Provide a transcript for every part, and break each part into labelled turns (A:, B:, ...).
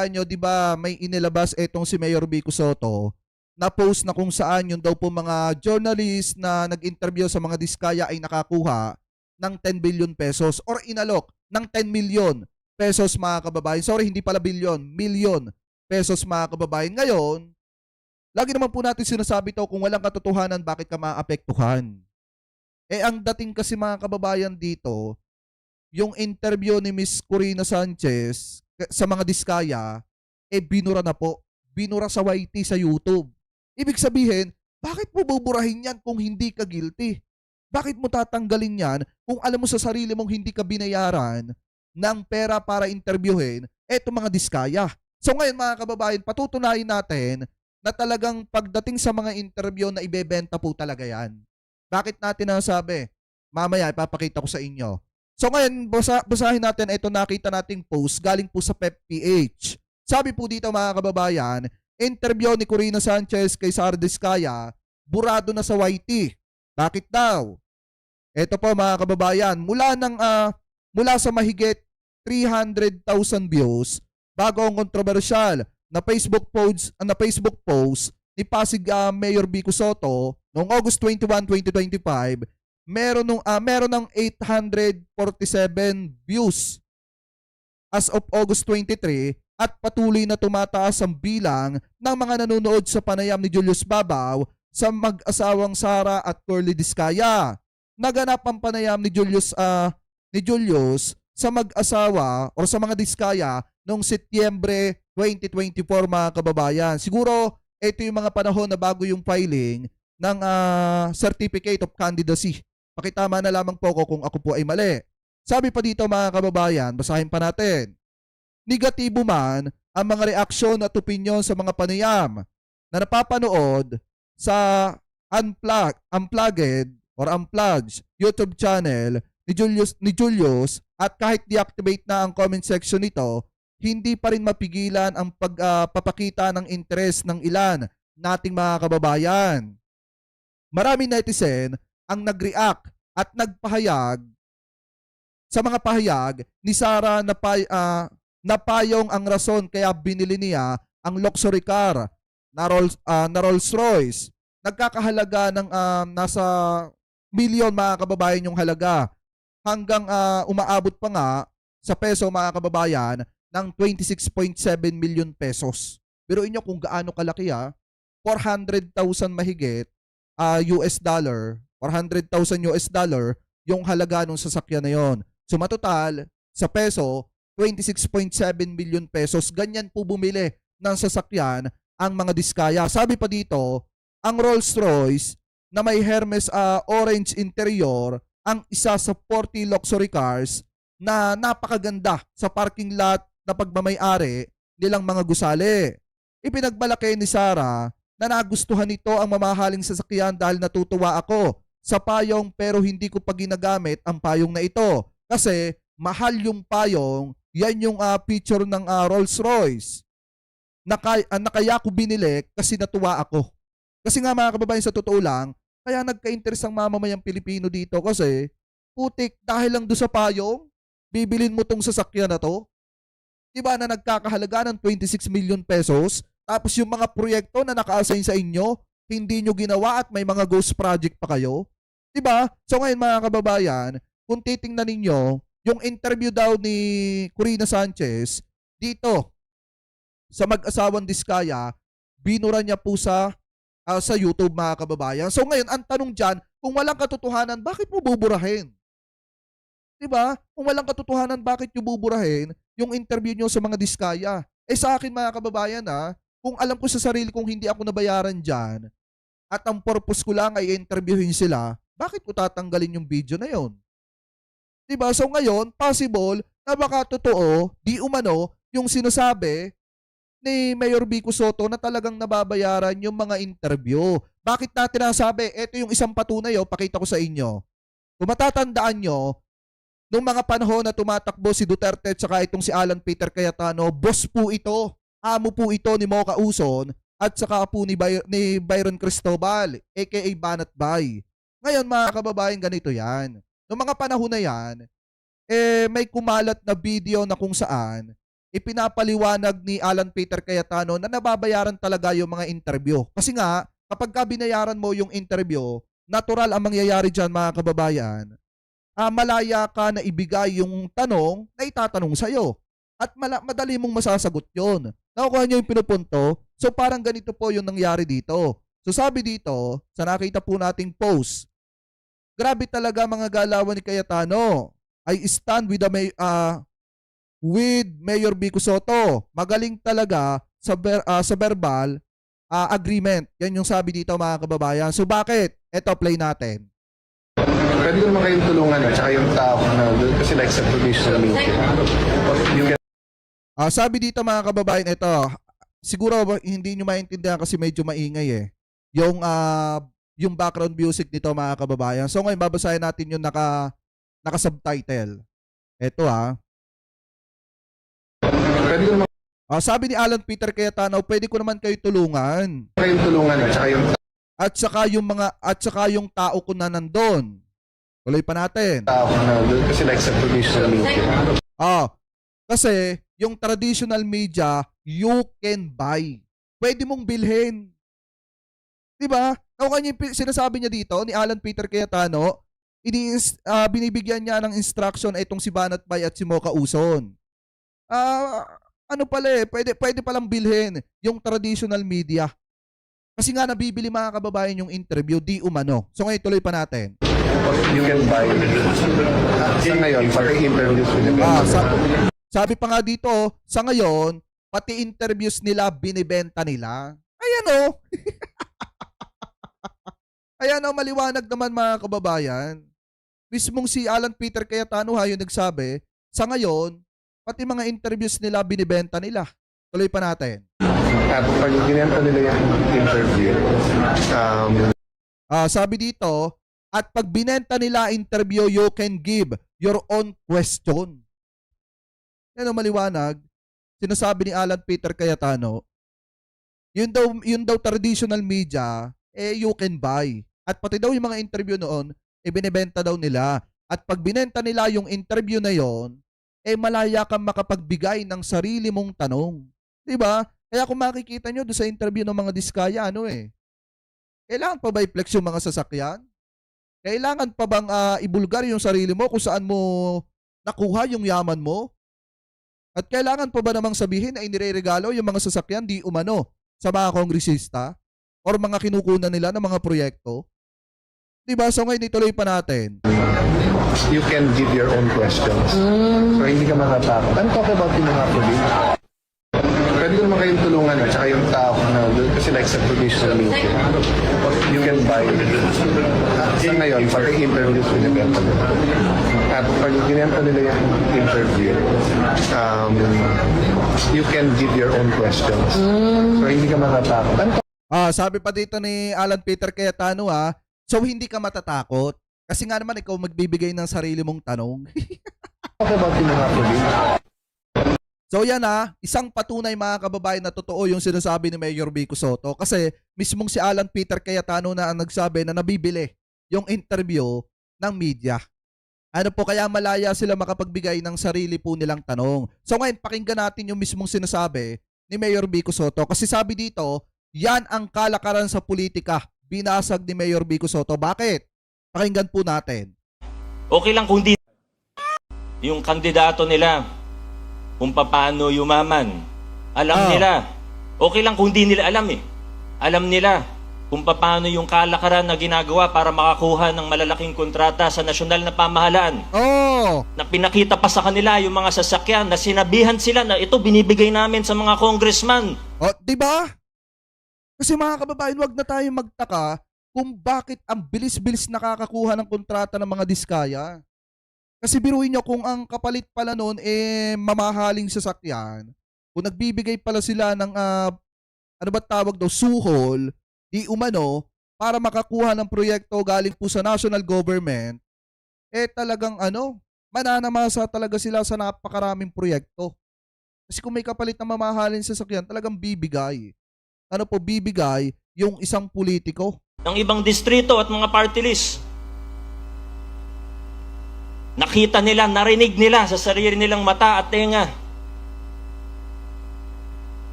A: natatandaan nyo, di ba may inilabas etong si Mayor Vico Soto na post na kung saan yung daw po mga journalist na nag-interview sa mga diskaya ay nakakuha ng 10 billion pesos or inalok ng 10 million pesos mga kababayan. Sorry, hindi pala billion, million pesos mga kababayan. Ngayon, lagi naman po natin sinasabi to, kung walang katotohanan, bakit ka maapektuhan? Eh ang dating kasi mga kababayan dito, yung interview ni Miss Corina Sanchez sa mga diskaya, eh binura na po. Binura sa YT sa YouTube. Ibig sabihin, bakit mo buburahin yan kung hindi ka guilty? Bakit mo tatanggalin yan kung alam mo sa sarili mong hindi ka binayaran ng pera para interviewin eto mga diskaya? So ngayon mga kababayan, patutunayan natin na talagang pagdating sa mga interview na ibebenta po talaga yan. Bakit natin nasabi? Mamaya ipapakita ko sa inyo. So ngayon, basahin natin ito, nakita nating post galing po sa PEP-PH. Sabi po dito mga kababayan, interview ni Corina Sanchez kay Sara Diskaya, burado na sa YT. Bakit daw? Ito po mga kababayan, mula sa mahigit 300,000 views, bago ang kontrobersyal na Facebook post ni Pasig Mayor Vico Soto noong August 21, 2025, meron ng 847 views as of August 23 at patuloy na tumataas ang bilang ng mga nanonood sa panayam ni Julius Babaw sa mag-asawang Sara at Curly Diskaya. Naganap ang panayam ni Julius sa mag-asawa o sa mga Diskaya noong Setyembre 2024 mga kababayan. Siguro ito yung mga panahon na bago yung filing ng Certificate of Candidacy. Pakitama na lamang po ako kung ako po ay mali. Sabi pa dito mga kababayan, basahin pa natin. Negatibo man ang mga reaksyon at opinyon sa mga panayam na napapanood sa Unplugged YouTube channel ni Julius at kahit deactivate na ang comment section nito, hindi pa rin mapigilan ang pagpapakita ng interes ng ilan nating mga kababayan. Maraming netizen ang nag-react at nagpahayag sa mga pahayag ni Sara na payong ang rason kaya binili niya ang luxury car na Rolls Royce. Nagkakahalaga ng nasa milyon mga kababayan yung halaga, hanggang umaabot pa nga sa peso mga kababayan ng 26.7 million pesos. Biruin nyo kung gaano kalaki 400,000 mahigit US dollar, $400,000 yung halaga ng sasakyan na yon. So matotal, sa peso, 26.7 million pesos. Ganyan po bumili ng sasakyan ang mga diskaya. Sabi pa dito, ang Rolls Royce na may Hermes orange interior, ang isa sa 40 luxury cars na napakaganda sa parking lot na pagmamay-ari nilang mga gusali. Ipinagmalaki ni Sara na nagustuhan nito ang mamahaling sasakyan dahil natutuwa ako sa payong pero hindi ko pa ginagamit ang payong na ito. Kasi mahal yung payong, yan yung picture ng Rolls Royce. Na kaya ko binili kasi natuwa ako. Kasi nga mga kababayan, sa totoo lang, kaya nagka-interest ang mamamayang Pilipino dito kasi putik dahil lang doon sa payong, bibilin mo tong sasakyan na to. Diba na nagkakahalaga ng 26 million pesos, tapos yung mga proyekto na naka-assign sa inyo, hindi nyo ginawa at may mga ghost project pa kayo. Diba? So ngayon mga kababayan, kung titingnan ninyo, yung interview daw ni Corina Sanchez dito sa mag-asawang Diskaya, binura niya po sa YouTube mga kababayan. So ngayon, ang tanong dyan, kung walang katotohanan, bakit mo buburahin? Diba? Kung walang katotohanan, bakit nyo buburahin yung interview nyo sa mga Diskaya? Eh sa akin mga kababayan kung alam ko sa sarili kong hindi ako nabayaran dyan at ang purpose ko lang ay interviewin sila, bakit ko tatanggalin yung video na yon? Diba? So ngayon, possible na baka totoo, di umano, yung sinasabi ni Mayor Vico Soto na talagang nababayaran yung mga interview. Bakit natin nasabi? Ito yung isang patunay, pakita ko sa inyo. Kung matatandaan nyo, nung mga panahon na tumatakbo si Duterte at saka itong si Alan Peter Cayetano, boss po ito, amo po ito ni Mocha Uson at saka po ni Byron Cristobal, aka Banat Bay. Ngayon mga kababayan, ganito yan. Noong mga panahon na yan, may kumalat na video na kung saan ipinapaliwanag ni Alan Peter Cayetano na nababayaran talaga yung mga interview. Kasi nga, kapag ka binayaran mo yung interview, natural ang mangyayari dyan mga kababayan, malaya ka na ibigay yung tanong na itatanong sa'yo. At madali mong masasagot yon. Nakukuha niyo yung pinupunto? So parang ganito po yung nangyari dito. So sabi dito, sa nakita po nating post, grabe talaga mga galawan ni Cayetano. I stand with with Mayor Vico Soto. Magaling talaga sa verbal agreement. Yan yung sabi dito mga kababayan. So bakit? Ito, play natin.
B: Pwede ko naman kayong tulungan at saka yung tao na doon kasi like sa provisional meeting. You can...
A: Sabi dito mga kababayan, ito, siguro hindi nyo maintindihan kasi medyo maingay eh. Yung background music nito mga kababayan. So ngayon babasahin natin yung naka-subtitle. Ito
B: Pwede ko naman
A: sabi ni Alan Peter Cayetano, pwede ko naman kayo tulungan.
B: kayong tulungan
A: At saka yung tao ko na nandun. Tuloy pa natin.
B: tao na doon kasi like sa provisional meeting.
A: Kasi yung traditional media, you can buy. Pwede mong bilhin. 'Di ba? Sinasabi niya dito ni Alan Peter Cayetano, binibigyan niya ng instruction itong si Banat Bay at si Mocha Uson. Ano pala pwede palang bilhin yung traditional media. Kasi nga nabibili mga kababayan yung interview, di umano. So ngayon tuloy pa natin.
B: You can buy. Sa ngayon, pati interviews with the
A: Sabi pa nga dito, sa ngayon, pati interviews nila, binibenta nila. Ayan o. Ayan o, maliwanag naman mga kababayan. Mismong si Alan Peter Cayetano yung nagsabi, sa ngayon, pati mga interviews nila, binibenta nila. Tuloy pa natin.
B: At pag ginenta nila yung interview,
A: sabi dito, at pag binenta nila interview, you can give your own question. Yan ang maliwanag. Sinasabi ni Alan Peter Cayetano, yun daw traditional media, you can buy. At pati daw yung mga interview noon, binibenta daw nila. At pag binenta nila yung interview na yon, malaya kang makapagbigay ng sarili mong tanong. Diba? Kaya kung makikita nyo doon sa interview ng mga diskaya, kailangan pa ba i-flex yung mga sasakyan? Kailangan pa bang ibulgar yung sarili mo kung saan mo nakuha yung yaman mo? At kailangan pa ba namang sabihin na inireregalo yung mga sasakyan di umano sa mga kongresista or mga kinukunan nila ng mga proyekto? Diba? So ngayon ituloy pa natin.
B: you can give your own questions. So hindi ka matatakot. I'm talking about yung mga police. Pwede ko naman kayong tulungan at saka yung tao na doon kasi like sa provisional meeting. You can buy. Sa ngayon, pati interviews with the government. At pag ginenta nila yung interview, you can give your own questions. So hindi ka matatakot.
A: Sabi pa dito ni Alan Peter Cayetano so hindi ka matatakot. Kasi nga naman ikaw magbibigay ng sarili mong tanong.
B: Okay about yung mga police?
A: So yan isang patunay mga kababayan na totoo yung sinasabi ni Mayor Vico Soto kasi mismong si Alan Peter Cayetano na ang nagsabi na nabibili yung interview ng media. Ano po kaya malaya sila makapagbigay ng sarili po nilang tanong. So ngayon pakinggan natin yung mismong sinasabi ni Mayor Vico Soto kasi sabi dito, yan ang kalakaran sa politika, binasag ni Mayor Vico Soto. Bakit? Pakinggan po natin.
C: Okay lang kung di yung kandidato nila kung paano yumaman. Alam nila. Okay lang kung di nila alam Alam nila kung paano yung kalakaran na ginagawa para makakuha ng malalaking kontrata sa nasyonal na pamahalaan. Na pinakita pa sa kanila yung mga sasakyan na sinabihan sila na ito binibigay namin sa mga congressman.
A: Di ba? Kasi mga kababayan, wag na tayo magtaka kung bakit ang bilis-bilis nakakakuha ng kontrata ng mga diskaya. Kasi biruin nyo kung ang kapalit pala noon mamahaling sasakyan, kung nagbibigay pala sila ng ano ba tawag daw, suhol, di umano, para makakuha ng proyekto galing po sa national government, talagang mananamasa talaga sila sa napakaraming proyekto. Kasi kung may kapalit na mamahaling sasakyan, talagang bibigay. Ano po bibigay yung isang politiko?
C: Ng ibang distrito at mga party list. Nakita nila, narinig nila sa sarili nilang mata at tenga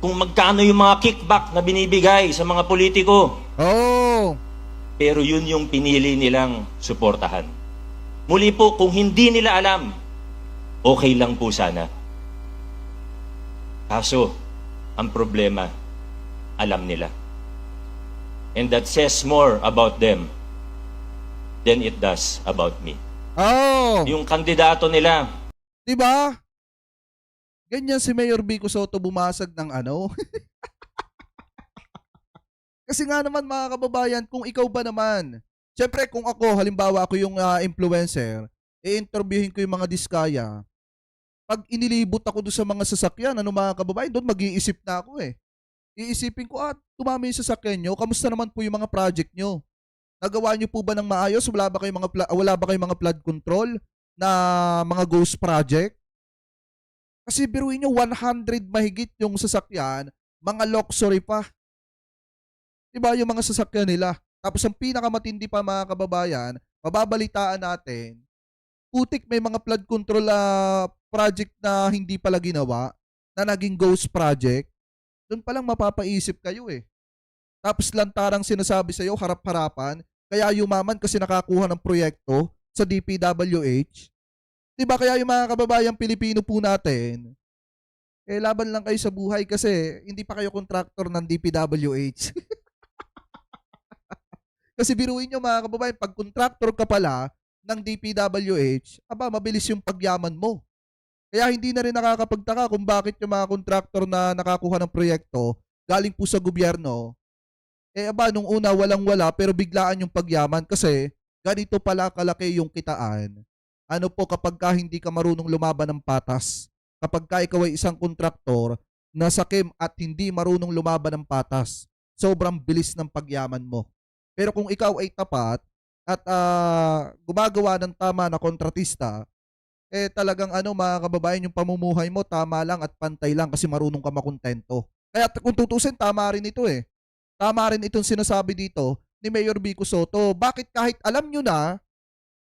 C: kung magkano yung mga kickback na binibigay sa mga politiko.
A: Oh.
C: Pero yun yung pinili nilang suportahan. Muli po, kung hindi nila alam, okay lang po sana. Kaso, ang problema, alam nila. And that says more about them than it does about me.
A: Oh.
C: Yung kandidato nila,
A: 'Di ba? Ganyan si Mayor Vico Soto bumasag ng ano. Kasi nga naman mga kababayan, kung ikaw ba naman, syempre kung ako, halimbawa ako yung influencer, i-interviewin ko yung mga diskaya. Pag inilibot ako doon sa mga sasakyan, ano mga kababayan, doon mag-iisip na ako eh. Iisipin ko, tumami yung sasakyan nyo, kamusta naman po yung mga project nyo? Nagawa nyo po ba ng maayos? Wala ba kayong mga flood control na mga ghost project? Kasi biruin nyo, 100 mahigit yung sasakyan, mga luxury pa. Diba yung mga sasakyan nila? Tapos ang pinakamatindi pa mga kababayan, mababalitaan natin, putik may mga flood control project na hindi pala ginawa, na naging ghost project. Doon pa lang mapapaisip kayo eh. Tapos lantarang sinasabi sa'yo, harap-harapan, kaya yumaman kasi nakakuha ng proyekto sa DPWH. Diba kaya yung mga kababayang Pilipino po natin, laban lang kayo sa buhay kasi hindi pa kayo kontraktor ng DPWH. Kasi biruin nyo mga kababayan, pag contractor ka pala ng DPWH, mabilis yung pagyaman mo. Kaya hindi na rin nakakapagtaka kung bakit yung mga contractor na nakakuha ng proyekto galing po sa gobyerno, nung una walang-wala pero biglaan yung pagyaman kasi ganito pala kalaki yung kitaan. Ano po kapag ka hindi ka marunong lumaban ng patas? Kapag ka ikaw ay isang kontraktor na sakim at hindi marunong lumaban ng patas, sobrang bilis ng pagyaman mo. Pero kung ikaw ay tapat at gumagawa ng tama na kontratista, talagang mga kababayan, yung pamumuhay mo tama lang at pantay lang kasi marunong ka makontento. Kaya kung tutusin, tama rin ito eh. Tama rin itong sinasabi dito ni Mayor Vico Soto. Bakit kahit alam nyo na,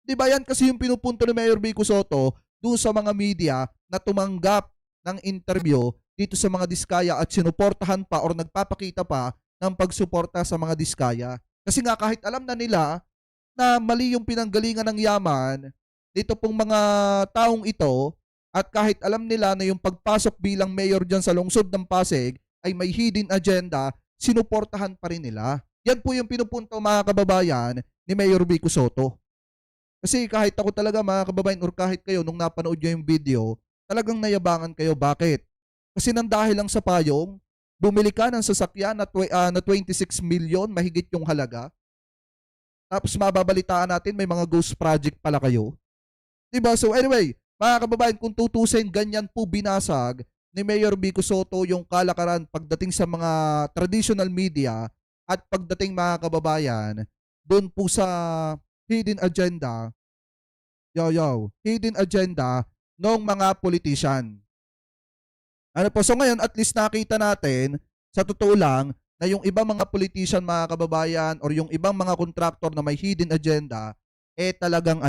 A: di ba yan kasi yung pinupunto ni Mayor Vico Soto doon sa mga media na tumanggap ng interview dito sa mga diskaya at sinuportahan pa or nagpapakita pa ng pagsuporta sa mga diskaya. Kasi nga kahit alam na nila na mali yung pinanggalingan ng yaman dito pong mga taong ito at kahit alam nila na yung pagpasok bilang mayor dyan sa lungsod ng Pasig ay may hidden agenda, sinuportahan pa rin nila. Yan po yung pinupunto mga kababayan ni Mayor Vico Soto. Kasi kahit ako talaga mga kababayan or kahit kayo nung napanood nyo yung video, talagang nayabangan kayo. Bakit? Kasi nang dahil lang sa payong, bumili ka ng sasakyan na 26 million, mahigit yung halaga. Tapos mababalitaan natin may mga ghost project pala kayo. Diba? So anyway, mga kababayan, kung tutusin, ganyan po binasag ni Mayor Vico Soto yung kalakaran pagdating sa mga traditional media at pagdating mga kababayan doon po sa hidden agenda, hidden agenda ng mga politician. Ano po, so ngayon at least nakita natin, sa totoo lang, na yung ibang mga politician mga kababayan or yung ibang mga contractor na may hidden agenda, talagang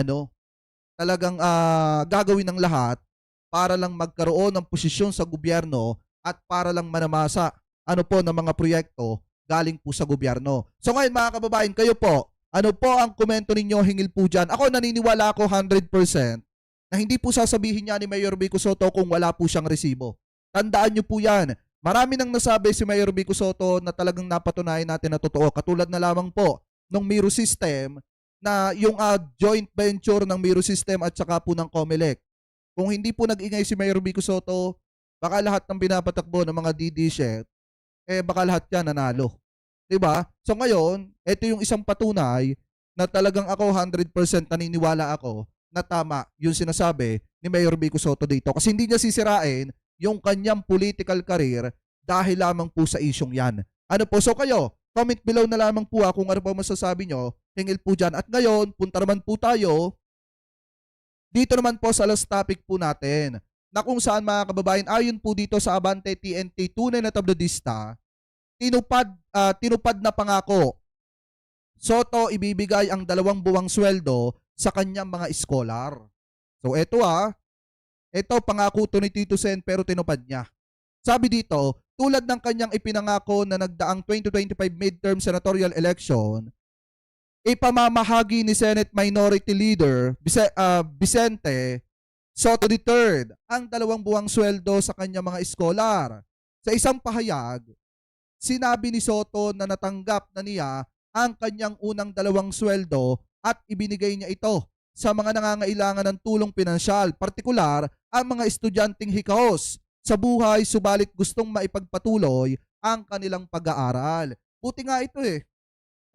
A: gagawin ng lahat para lang magkaroon ng posisyon sa gobyerno at para lang manamasa ng mga proyekto galing po sa gobyerno. So ngayon mga kababayan, kayo po, ano po ang komento ninyo hingil po dyan? Ako naniniwala ako 100% na hindi po sasabihin niya ni Mayor Vico Soto kung wala po siyang resibo. Tandaan nyo po yan. Marami nang nasabi si Mayor Vico Soto na talagang napatunayan natin na totoo. Katulad na lamang po ng Miro System na yung joint venture ng Miro System at saka po ng Comelec. Kung hindi po nag-ingay si Mayor Vico Soto, baka lahat ng binapatakbo ng mga DD-shet, baka lahat yan nanalo. Diba? So ngayon, ito yung isang patunay na talagang ako 100% naniniwala ako na tama yung sinasabi ni Mayor Vico Soto dito. Kasi hindi niya sisirain yung kanyang political career dahil lamang po sa isyong yan. Ano po? So kayo, comment below na lamang po kung ano po masasabi nyo hingil po dyan. At ngayon, punta naman po tayo dito naman po sa last topic po natin na kung saan mga kababayan, ayon po dito sa Abante TNT, tunay na tabloidista, tinupad na pangako. Soto ibibigay ang 2 buwang sweldo sa kanyang mga scholar. So eto ito pangako to ni Tito Sen pero tinupad niya. Sabi dito, tulad ng kanyang ipinangako na nagdaang 2025 midterm senatorial election, ipamamahagi ni Senate Minority Leader Vicente Soto III ang 2 buwang sweldo sa kanyang mga scholar. Sa isang pahayag, sinabi ni Soto na natanggap na niya ang kanyang unang 2 sweldo at ibinigay niya ito sa mga nangangailangan ng tulong pinansyal, partikular ang mga estudyanteng hikaos sa buhay subalit gustong maipagpatuloy ang kanilang pag-aaral. Buti nga ito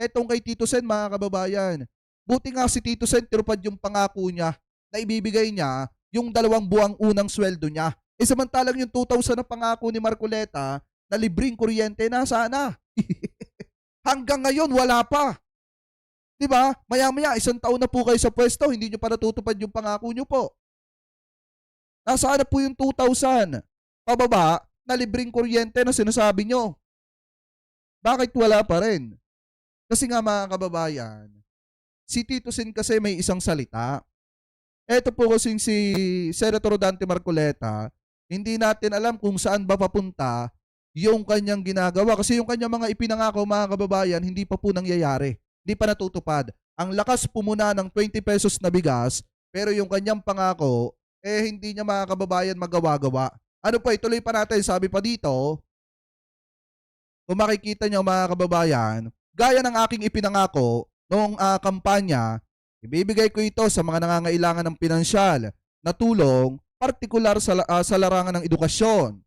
A: Etong kay Tito Sen, mga kababayan. Buti nga si Tito Sen tinupad yung pangako niya na ibibigay niya yung 2 buwang unang sweldo niya. Samantalang yung 2,000 na pangako ni Marcoleta na libreng kuryente na sana. Hanggang ngayon, wala pa. Diba? Maya-maya, 1 taon na po kayo sa pwesto, hindi nyo pa natutupad yung pangako nyo po. Nasaan na po yung 2,000? Pababa na libreng kuryente na sinasabi nyo. Bakit wala pa rin? Kasi nga mga kababayan, si Tito Sen kasi may isang salita. Eto po kasing si Senator Dante Marcoleta, hindi natin alam kung saan ba papunta yung kanyang ginagawa. Kasi yung kanyang mga ipinangako, mga kababayan, hindi pa po nangyayari. Hindi pa natutupad. Ang lakas pumuna ng 20 pesos na bigas, pero yung kanyang pangako, hindi niya, mga kababayan, magawa-gawa. Ano pa, ituloy pa natin, sabi pa dito, kung makikita niyo, mga kababayan, gaya ng aking ipinangako noong kampanya, ibibigay ko ito sa mga nangangailangan ng pinansyal na tulong, partikular sa larangan ng edukasyon,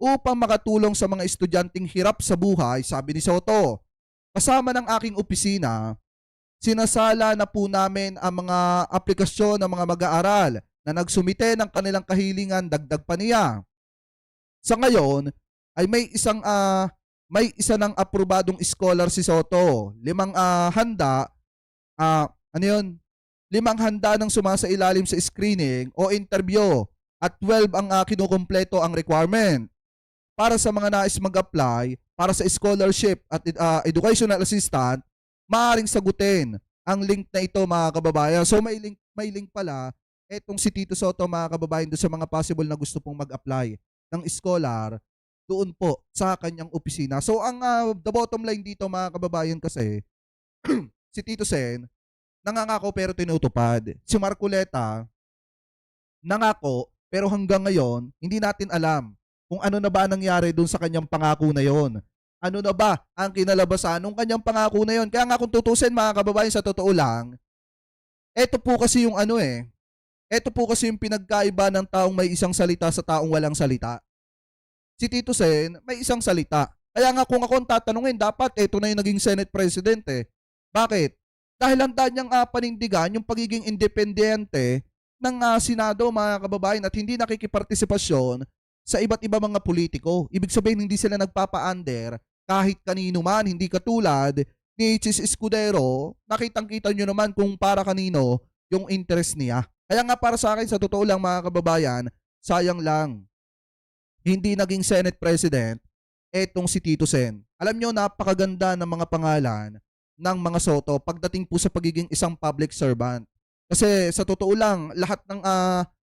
A: upang makatulong sa mga estudyanteng hirap sa buhay, sabi ni Soto. Kasama ng aking opisina, sinasala na po namin ang mga aplikasyon ng mga mag-aaral na nagsumite ng kanilang kahilingan, dagdag pa niya. Sa ngayon, ay may isa ng aprobadong scholar si Soto. 5 handa, 5 handa ng sumasailalim sa screening o interview at 12 ang kinukumpleto ang requirement. Para sa mga nais mag-apply para sa scholarship at educational assistant, maaaring sagutin ang link na ito, mga kababayan. So may link pala etong si Tito Soto, mga kababayan, doon sa mga possible na gusto pong mag-apply ng scholar doon po sa kanyang opisina. So ang the bottom line dito, mga kababayan, kasi si Tito Sen nangangako pero tinutupad. Si Marcoleta nangako pero hanggang ngayon hindi natin alam kung ano na ba nangyari doon sa kanyang pangako na yon. Ano na ba ang kinalabasan ng kanyang pangako na yon? Kaya nga kung tutusin, mga kababayan, sa totoo lang, eto po kasi yung eto po kasi yung pinagkaiba ng taong may isang salita sa taong walang salita. Si Tito Sen may isang salita. Kaya nga kung ako ang tatanungin, dapat eto na yung naging Senate President Bakit? Dahil handa niyang panindigan yung pagiging independente ng Senado, mga kababayan, at hindi nakikipartisipasyon sa iba't iba mga politiko. Ibig sabihin, hindi sila nagpapa-under kahit kanino man, hindi katulad ni Chis Escudero. Nakitang-kita nyo naman kung para kanino yung interest niya. Kaya nga para sa akin, sa totoo lang, mga kababayan, sayang lang hindi naging Senate President etong si Tito Sen. Alam nyo, napakaganda ng mga pangalan ng mga Soto pagdating po sa pagiging isang public servant. Kasi sa totoo lang, lahat ng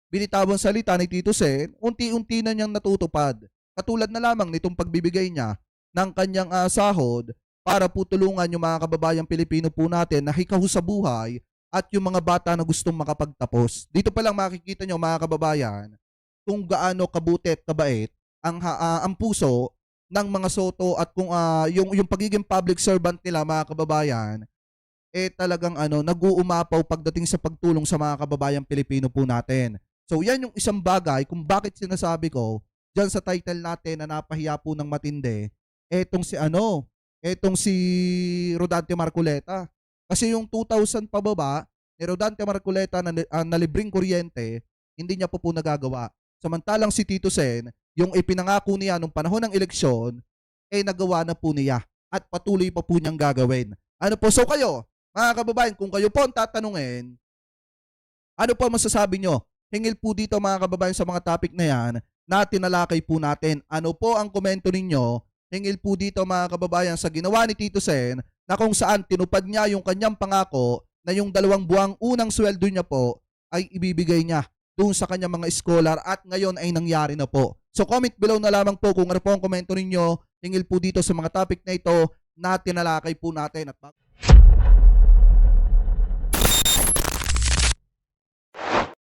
A: binitawang salita ni Tito Sen, unti-unti na niyang natutupad. Katulad na lamang nitong pagbibigay niya ng kanyang sahod para po tulungan yung mga kababayang Pilipino po natin na hikaw sa buhay at yung mga bata na gustong makapagtapos. Dito pa lang makikita nyo, mga kababayan, kung gaano kabuti at kabait ang puso ng mga Soto at kung yung pagiging public servant nila, mga kababayan, talagang nag-uumapaw pagdating sa pagtulong sa mga kababayang Pilipino po natin. So yan yung isang bagay kung bakit sinasabi ko diyan sa title natin na napahiya po ng matindi etong si Rodante Marcoleta. Kasi yung 2,000 pababa ni Rodante Marcoleta na libreng kuryente, hindi niya po nagagawa. Samantalang si Tito Sen, yung ipinangako niya nung panahon ng eleksyon, nagawa na po niya at patuloy pa po niyang gagawin. Ano po? So kayo, mga kababayan, kung kayo po ang tatanungin, ano po masasabi nyo? Hingil po dito, mga kababayan, sa mga topic na yan na tinalakay po natin. Ano po ang komento ninyo? Hingil po dito, mga kababayan, sa ginawa ni Tito Sen na kung saan tinupad niya yung kanyang pangako na yung 2 buwang unang sweldo niya po ay ibibigay niya doon sa kanyang mga scholar at ngayon ay nangyari na po. So comment below na lamang po kung ano po ang komento ninyo hinggil po dito sa mga topic na ito na tinalakay po natin. At